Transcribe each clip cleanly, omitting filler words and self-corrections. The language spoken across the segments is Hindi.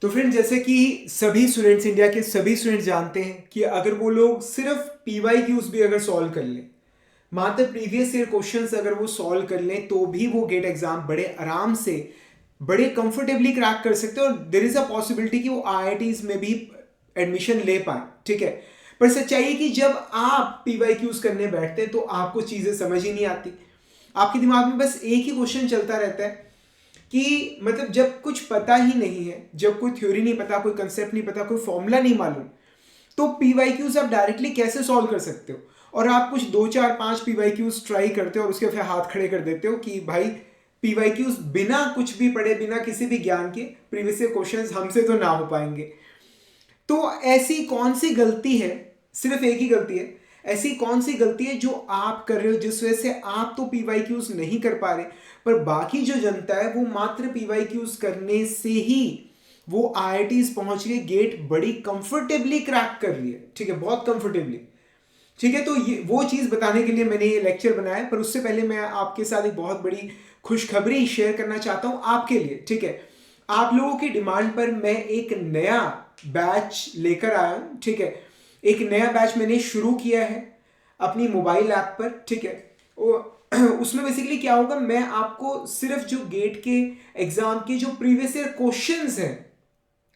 तो फ्रेंड, जैसे कि सभी स्टूडेंट्स, इंडिया के सभी स्टूडेंट्स जानते हैं कि अगर वो लोग सिर्फ पीवाई क्यूज भी अगर सॉल्व कर लें, मात्र प्रीवियस ईयर क्वेश्चंस अगर वो सॉल्व कर लें, तो भी वो गेट एग्जाम बड़े आराम से, बड़े कंफर्टेबली क्रैक कर सकते हैं। और देर इज अ पॉसिबिलिटी कि वो आईआईटीज में भी एडमिशन ले पाए, ठीक है। पर सच्चाई है कि जब आप पीवाई क्यूज करने बैठते हैं तो आपको चीजें समझ ही नहीं आती। आपके दिमाग में बस एक ही क्वेश्चन चलता रहता है कि मतलब जब कुछ पता ही नहीं है, जब कोई थ्योरी नहीं पता, कोई कंसेप्ट नहीं पता, कोई फॉर्मूला नहीं मालूम, तो पीवाईक्यूज आप डायरेक्टली कैसे सॉल्व कर सकते हो। और आप कुछ 2 4 5 पीवाईक्यूज ट्राई करते हो और उसके फिर हाथ खड़े कर देते हो कि भाई पीवाईक्यूज बिना कुछ भी पढ़े, बिना किसी भी ज्ञान के प्रीवियस ईयर क्वेश्चंस हमसे तो ना हो पाएंगे। तो ऐसी कौन सी गलती है, सिर्फ एक ही गलती है, ऐसी कौन सी गलती है जो आप कर रहे हो जिस वजह से आप तो पीवाईक्यूज नहीं कर पा रहे, पर बाकी जो जनता है वो मात्र पीवाईक्यूज करने से ही वो आईआईटीज पहुंच के गेट बड़ी कंफर्टेबली क्रैक कर रही है, ठीक है, बहुत कंफर्टेबली, ठीक है। तो ये वो चीज़ बताने के लिए मैंने ये लेक्चर बनाया है। पर उससे पहले मैं आपके साथ एक बहुत बड़ी खुशखबरी शेयर करना चाहता हूँ आपके लिए, ठीक है। आप लोगों की डिमांड पर मैं एक नया बैच लेकर आया हूँ, ठीक है। एक नया बैच मैंने शुरू किया है अपनी मोबाइल ऐप पर, ठीक है। उसमें बेसिकली क्या होगा, मैं आपको सिर्फ जो गेट के एग्जाम के जो प्रीवियस ईयर क्वेश्चंस हैं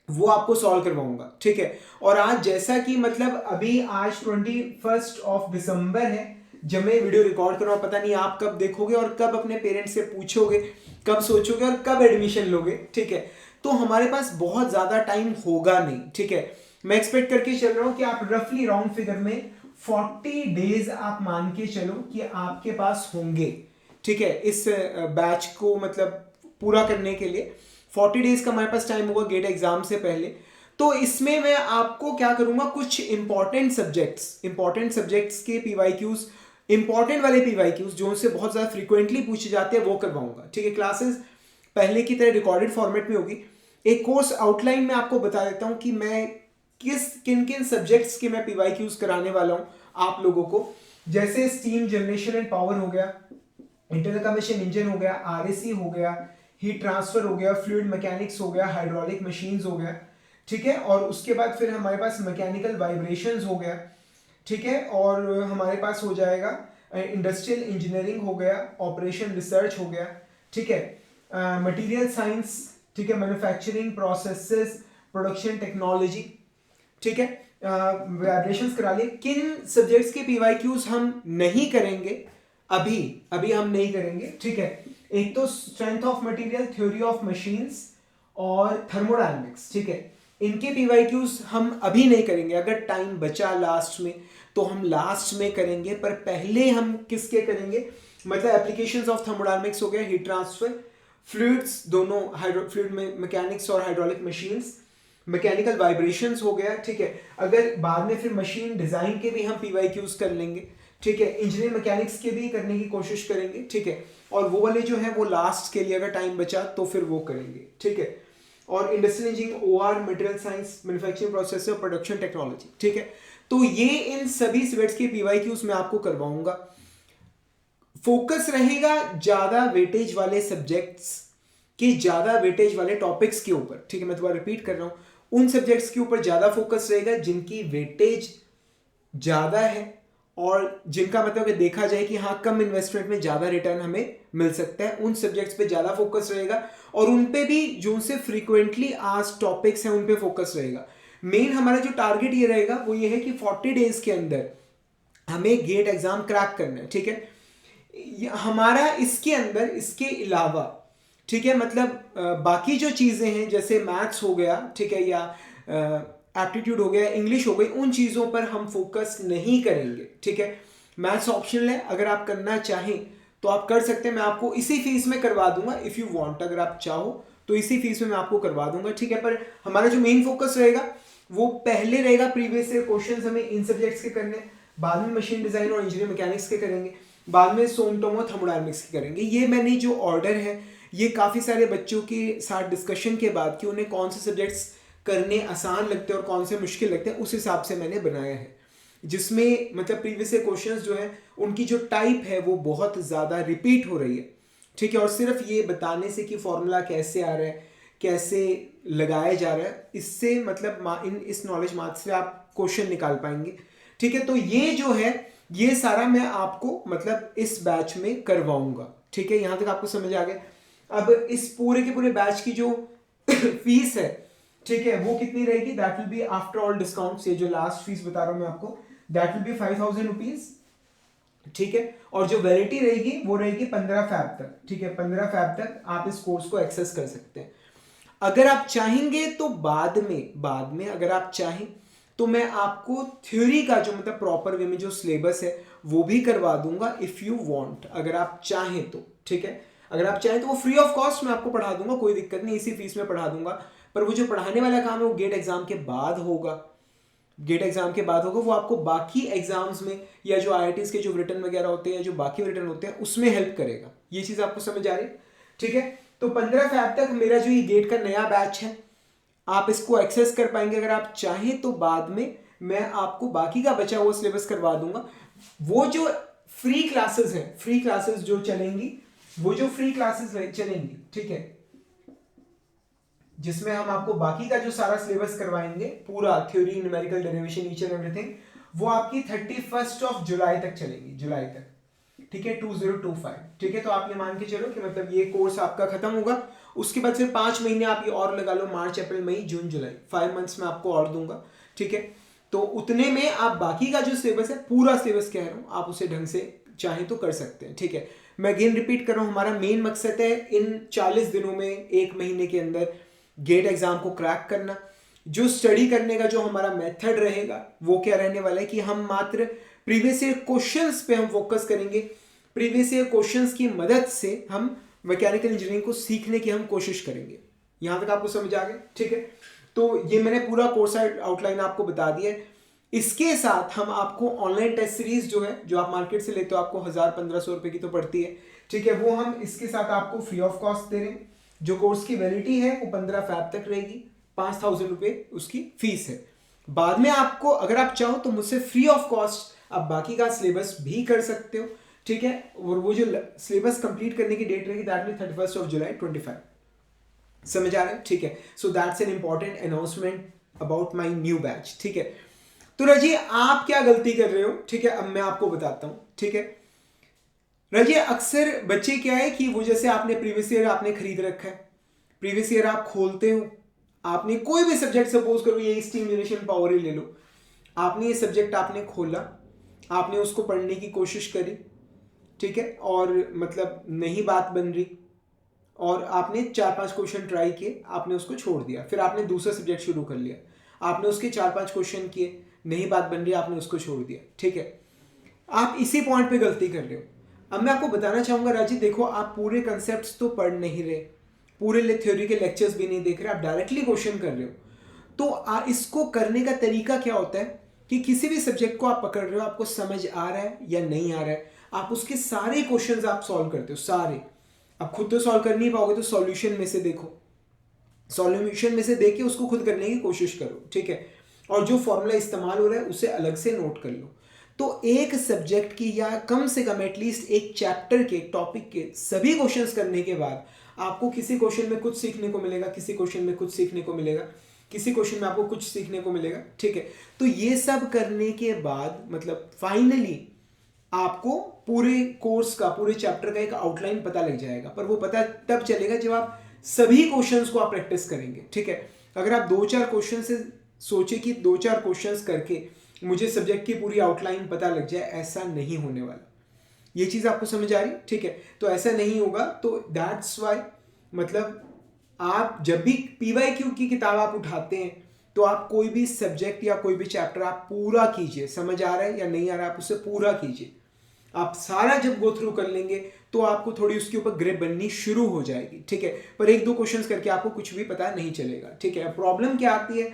वो आपको सॉल्व करवाऊंगा, ठीक है। और आज जैसा कि मतलब अभी आज 21 दिसंबर है जब मैं वीडियो रिकॉर्ड कर रहा हूँ, पता नहीं आप कब देखोगे और कब अपने पेरेंट्स से पूछोगे, कब सोचोगे और कब एडमिशन लोगे, ठीक है। तो हमारे पास बहुत ज़्यादा टाइम होगा नहीं, ठीक है। मैं एक्सपेक्ट करके चल रहा हूँ कि आप रफली राउंड फिगर में 40 डेज आप मान के चलो कि आपके पास होंगे, ठीक है, इस बैच को मतलब पूरा करने के लिए 40 डेज का हमारे पास टाइम होगा गेट एग्जाम से पहले। तो इसमें मैं आपको क्या करूंगा, कुछ इंपॉर्टेंट सब्जेक्ट्स के पीवाईक्यूज, इंपॉर्टेंट वाले पीवाईक्यूज जो उनसे बहुत ज़्यादा फ्रीक्वेंटली पूछे जाते हैं वो करवाऊंगा, ठीक है। क्लासेस पहले की तरह रिकॉर्डेड फॉर्मेट में होगी। एक कोर्स आउटलाइन में आपको बता देता हूँ कि मैं किन किन सब्जेक्ट्स के मैं पीवाईक्यूज कराने वाला हूँ आप लोगों को। जैसे स्टीम जनरेशन एंड पावर हो गया, इंटरनल कम्बशन इंजन हो गया, आरएसी हो गया, हीट ट्रांसफर हो गया, फ्लूइड मैकेनिक्स हो गया, हाइड्रोलिक मशीन्स हो गया, ठीक है। और उसके बाद फिर हमारे पास मैकेनिकल वाइब्रेशंस हो गया, ठीक है। और हमारे पास हो जाएगा इंडस्ट्रियल इंजीनियरिंग हो गया, ऑपरेशन रिसर्च हो गया, ठीक है, मटेरियल साइंस, ठीक है, मैन्युफैक्चरिंग प्रोसेसेस, प्रोडक्शन टेक्नोलॉजी, ठीक है। वाइब्रेशंस करा लिए। किन सब्जेक्ट्स के पीवाईक्यूज हम नहीं करेंगे, अभी अभी हम नहीं करेंगे, ठीक है। एक तो strength of material, theory of machines और थर्मोडायनेमिक्स, ठीक है। इनके पीवाईक्यूज हम अभी नहीं करेंगे। अगर टाइम बचा लास्ट में तो हम लास्ट में करेंगे, पर पहले हम किसके करेंगे, मतलब एप्लीकेशंस ऑफ थर्मोडायनेमिक्स हो गया, हीट ट्रांसफर, फ्लूइड्स, दोनों फ्लूइड मैकेनिक्स और हाइड्रोलिक मशीन्स, मैकेनिकल वाइब्रेशंस हो गया, ठीक है। अगर बाद में फिर मशीन डिजाइन के भी हम पीवाईक्यूज कर लेंगे, ठीक है। इंजीनियरिंग मैकेनिक्स के भी करने की कोशिश करेंगे, ठीक है। और वो वाले जो है वो लास्ट के लिए अगर टाइम बचा तो फिर वो करेंगे, ठीक है। और industrial engineering, OR, material science, manufacturing process और प्रोडक्शन टेक्नोलॉजी, ठीक है। तो ये इन सभी सब्जेक्ट्स के पीवाईक्यूज मैं आपको करवाऊंगा। फोकस रहेगा ज्यादा वेटेज वाले सब्जेक्ट्स के, ज्यादा वेटेज वाले टॉपिक्स के ऊपर, ठीक है। मैं दोबारा रिपीट कर रहा हूं, उन सब्जेक्ट्स के ऊपर ज्यादा फोकस रहेगा जिनकी वेटेज ज्यादा है और जिनका मतलब कि देखा जाए कि हाँ कम इन्वेस्टमेंट में ज्यादा रिटर्न हमें मिल सकता है, उन सब्जेक्ट्स पे ज्यादा फोकस रहेगा। और उन पे भी जो उनसे फ्रीक्वेंटली आज टॉपिक्स हैं उन पे फोकस रहेगा। मेन हमारा जो टारगेट ये रहेगा वो ये है कि 40 डेज के अंदर हमें गेट एग्जाम क्रैक करना है, ठीक है। हमारा इसके अंदर, इसके अलावा, ठीक है, मतलब बाकी जो चीज़ें हैं जैसे मैथ्स हो गया, ठीक है, या एप्टीट्यूड हो गया, इंग्लिश हो गई, उन चीज़ों पर हम फोकस नहीं करेंगे, ठीक है। मैथ्स ऑप्शनल है, अगर आप करना चाहें तो आप कर सकते हैं। मैं आपको इसी फीस में करवा दूंगा, इफ़ यू वांट, अगर आप चाहो तो इसी फीस में मैं आपको करवा दूंगा, ठीक है। पर हमारा जो मेन फोकस रहेगा वो पहले रहेगा प्रीवियस ईयर क्वेश्चंस हमें इन सब्जेक्ट्स के करने, बाद में मशीन डिजाइन और इंजीनियरिंग मैकेनिक्स के करेंगे, बाद में सोमटोम और थर्मोडायनेमिक्स के करेंगे। ये मैंने जो ऑर्डर है ये काफ़ी सारे बच्चों के साथ डिस्कशन के बाद कि उन्हें कौन से सब्जेक्ट्स करने आसान लगते हैं और कौन से मुश्किल लगते हैं उस हिसाब से मैंने बनाया है, जिसमें मतलब प्रीवियस ईयर क्वेश्चंस जो है उनकी जो टाइप है वो बहुत ज़्यादा रिपीट हो रही है, ठीक है। और सिर्फ ये बताने से कि फॉर्मूला कैसे आ रहा है, कैसे लगाया जा रहा है, इससे मतलब इस नॉलेज मार्क से आप क्वेश्चन निकाल पाएंगे। ठीक है, तो ये जो है ये सारा मैं आपको मतलब इस बैच में करवाऊंगा। ठीक है, यहां तक आपको समझ आ गया। अब इस पूरे के पूरे बैच की जो फीस है, ठीक है, वो कितनी रहेगी? That will be after all discount, ये जो लास्ट फीस बता रहा हूं मैं आपको, दैट विल बी 5000 रुपीज। ठीक है, और जो वैलिडिटी रहेगी वो रहेगी 15 फैब तक। ठीक है, 15 फैब तक आप इस कोर्स को एक्सेस कर सकते हैं। अगर आप चाहेंगे तो बाद में अगर आप चाहें तो मैं आपको थ्योरी का जो मतलब प्रॉपर वे में जो सिलेबस है वो भी करवा दूंगा इफ यू वांट, अगर आप चाहें तो। ठीक है, अगर आप चाहें तो वो फ्री ऑफ कॉस्ट मैं आपको पढ़ा दूंगा, कोई दिक्कत नहीं, इसी फीस में पढ़ा दूंगा। पर वो जो पढ़ाने वाला काम है वो गेट एग्जाम के बाद होगा, गेट एग्जाम के बाद होगा। वो आपको बाकी एग्जाम्स में या जो आईआईटीज के जो रिटर्न वगैरह होते हैं, जो बाकी रिटर्न होते हैं, उसमें हेल्प करेगा। ये चीज आपको समझ आ रही है? ठीक है, तो 15 फैब तक मेरा जो ये गेट का नया बैच है आप इसको एक्सेस कर पाएंगे। अगर आप चाहें तो बाद में मैं आपको बाकी का बचा हुआ सिलेबस करवा दूंगा। वो जो फ्री क्लासेस है, फ्री क्लासेस जो चलेंगी, वो जो फ्री क्लासेस चलेंगी, ठीक है, जिसमें हम आपको बाकी का जो सारा सिलेबस करवाएंगे, पूरा theory, numerical, derivation, each and everything, वो आपकी 31 जुलाई तक चलेगी, जुलाई तक। ठीक है, 2025। ठीक है, तो आप ये मान के चलो कि मतलब ये कोर्स आपका खत्म होगा, उसके बाद फिर 5 महीने आप ये और लगा लो, मार्च, अप्रैल, मई, जून, जुलाई, 5 मंथ्स में आपको और दूंगा। ठीक है, तो उतने में आप बाकी का जो सिलेबस है, पूरा सिलेबस कह रहा हूं, आप उसे ढंग से चाहें तो कर सकते हैं। ठीक है, मैं अगेन रिपीट कर रहा हूं, हमारा मेन मकसद है इन 40 दिनों में, 1 महीने के अंदर गेट एग्जाम को क्रैक करना। जो स्टडी करने का जो हमारा मेथड रहेगा वो क्या रहने वाला है कि हम मात्र प्रीवियस ईयर क्वेश्चंस पे हम फोकस करेंगे। प्रीवियस ईयर क्वेश्चंस की मदद से हम मैकेनिकल इंजीनियरिंग को सीखने की हम कोशिश करेंगे। यहां तक आपको समझ आ गया? ठीक है, तो ये मैंने पूरा कोर्स आउटलाइन आपको बता दिया है। इसके साथ हम आपको ऑनलाइन टेस्ट सीरीज जो है, जो आप मार्केट से लेते हो, आपको 1000-1500 रुपए की तो पड़ती है। ठीक है, वो हम इसके साथ आपको फ्री ऑफ कॉस्ट दे रहे हैं। जो कोर्स की वैलिडिटी है वो 15 फैब तक रहेगी, 5000 रुपए उसकी फीस है। बाद में आपको अगर आप चाहो तो मुझसे फ्री ऑफ कॉस्ट आप बाकी का सिलेबस भी कर सकते हो। ठीक है, और वो जो सिलेबस कंप्लीट करने की डेट रहेगी दैट मीन 31 जुलाई 25। समझ आ रहा है? ठीक है, so that's an important announcement about my new batch. ठीक है, तो रजी आप क्या गलती कर रहे हो? ठीक है, अब मैं आपको बताता हूं। ठीक है, रजी अक्सर बच्चे क्या है कि वो जैसे आपने प्रीवियस ईयर आपने खरीद रखा है, प्रीवियस ईयर आप खोलते हो, आपने कोई भी सब्जेक्ट, सपोज करो ये स्टिमुलेशन पावर ही ले लो, आपने ये सब्जेक्ट आपने खोला, आपने उसको पढ़ने की कोशिश करी, ठीक है, और मतलब नहीं बात बन रही, और आपने 4-5 क्वेश्चन ट्राई किए, आपने उसको छोड़ दिया, फिर आपने दूसरा सब्जेक्ट शुरू कर लिया, आपने उसके 4-5 क्वेश्चन किए, नहीं बात बन रही, आपने उसको छोड़ दिया। ठीक है, आप इसी पॉइंट पे गलती कर रहे हो। अब मैं आपको बताना चाहूंगा राजी, देखो आप पूरे कंसेप्ट तो पढ़ नहीं रहे, पूरे थ्योरी के लेक्चर्स भी नहीं देख रहे, आप डायरेक्टली क्वेश्चन कर रहे हो। तो इसको करने का तरीका क्या होता है कि किसी भी सब्जेक्ट को आप पकड़ रहे हो, आपको समझ आ रहा है या नहीं आ रहा है, आप उसके सारे क्वेश्चंस आप सॉल्व करते हो, सारे। आप खुद तो सॉल्व कर नहीं पाओगे तो सॉल्यूशन में से देखो, सॉल्यूशन में से देख के उसको खुद करने की कोशिश करो। ठीक है, और जो फॉर्मूला इस्तेमाल हो रहा है उसे अलग से नोट कर लो। तो एक सब्जेक्ट की या कम से कम एटलीस्ट एक चैप्टर के, एक टॉपिक के सभी क्वेश्चंस करने के बाद आपको किसी क्वेश्चन में कुछ सीखने को मिलेगा, किसी क्वेश्चन में कुछ सीखने को मिलेगा, किसी क्वेश्चन में आपको कुछ सीखने को मिलेगा। ठीक है, तो ये सब करने के बाद मतलब फाइनली आपको पूरे कोर्स का, पूरे चैप्टर का एक आउटलाइन पता लग जाएगा। पर वो पता तब चलेगा जब आप सभी क्वेश्चंस को आप प्रैक्टिस करेंगे। ठीक है, अगर आप 2-4 क्वेश्चन से सोचे कि 2-4 क्वेश्चंस करके मुझे सब्जेक्ट की पूरी आउटलाइन पता लग जाए, ऐसा नहीं होने वाला। ये चीज आपको समझ आ रही? ठीक है, तो ऐसा नहीं होगा। तो दैट्स वाई मतलब आप जब भी पीवाईक्यू की किताब आप उठाते हैं तो आप कोई भी सब्जेक्ट या कोई भी चैप्टर आप पूरा कीजिए, समझ आ रहा है या नहीं आ रहा है, आप उसे पूरा कीजिए। आप सारा जब गो थ्रू कर लेंगे तो आपको थोड़ी उसके ऊपर ग्रिप बननी शुरू हो जाएगी। ठीक है, पर 1-2 क्वेश्चंस करके आपको कुछ भी पता नहीं चलेगा। ठीक है, प्रॉब्लम क्या आती है?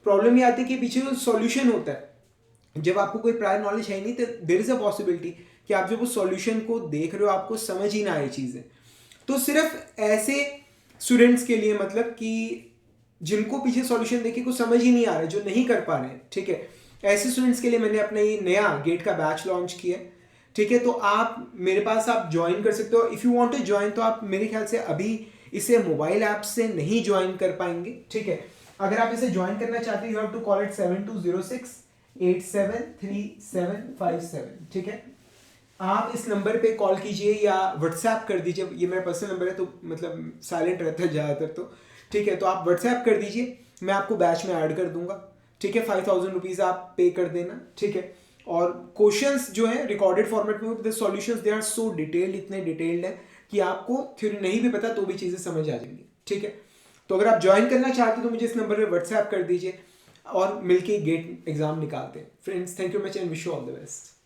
प्रॉब्लम ये आती है कि पीछे जो सॉल्यूशन होता है, जब आपको कोई प्रायर नॉलेज है नहीं तो देयर इज अ पॉसिबिलिटी कि आप जब उस सॉल्यूशन को देख रहे हो आपको समझ ही ना आए चीजें। तो सिर्फ ऐसे स्टूडेंट्स के लिए, मतलब कि जिनको पीछे सॉल्यूशन देखे कुछ समझ ही नहीं आ रहा है, जो नहीं कर पा रहे हैं, ठीक है, ऐसे स्टूडेंट्स के लिए मैंने अपना ये नया गेट का बैच लॉन्च किया। ठीक है, तो आप मेरे पास आप ज्वाइन कर सकते हो। If you want to join तो आप मेरे ख्याल से अभी इसे मोबाइल ऐप से नहीं ज्वाइन कर पाएंगे, ठीक है। अगर आप इसे ज्वाइन करना चाहते हैं, you have to call it 7206873757, ठीक है। आप इस नंबर पे कॉल कीजिए या व्हाट्सएप कर दीजिए, ये मेरा पर्सनल नंबर है तो मतलब साइलेंट रहता है ज़्यादातर तो, ठीक है। तो आप व्हाट्सएप कर दीजिए, मैं आपको बैच में ऐड कर दूंगा, ठीक है। 5000 रुपीज़ आप पे कर देना, ठीक है। और क्वेश्चंस जो है रिकॉर्डेड फॉर्मेट में, the solutions they are so detailed, इतने डिटेल्ड है कि आपको थ्योरी नहीं भी पता तो भी चीज़ें समझ आ जाएंगी, ठीक है। तो अगर आप ज्वाइन करना चाहते हो तो मुझे इस नंबर पे व्हाट्सएप कर दीजिए और मिलके गेट एग्जाम निकालते हैं। Friends, thank you much and wish you all the best.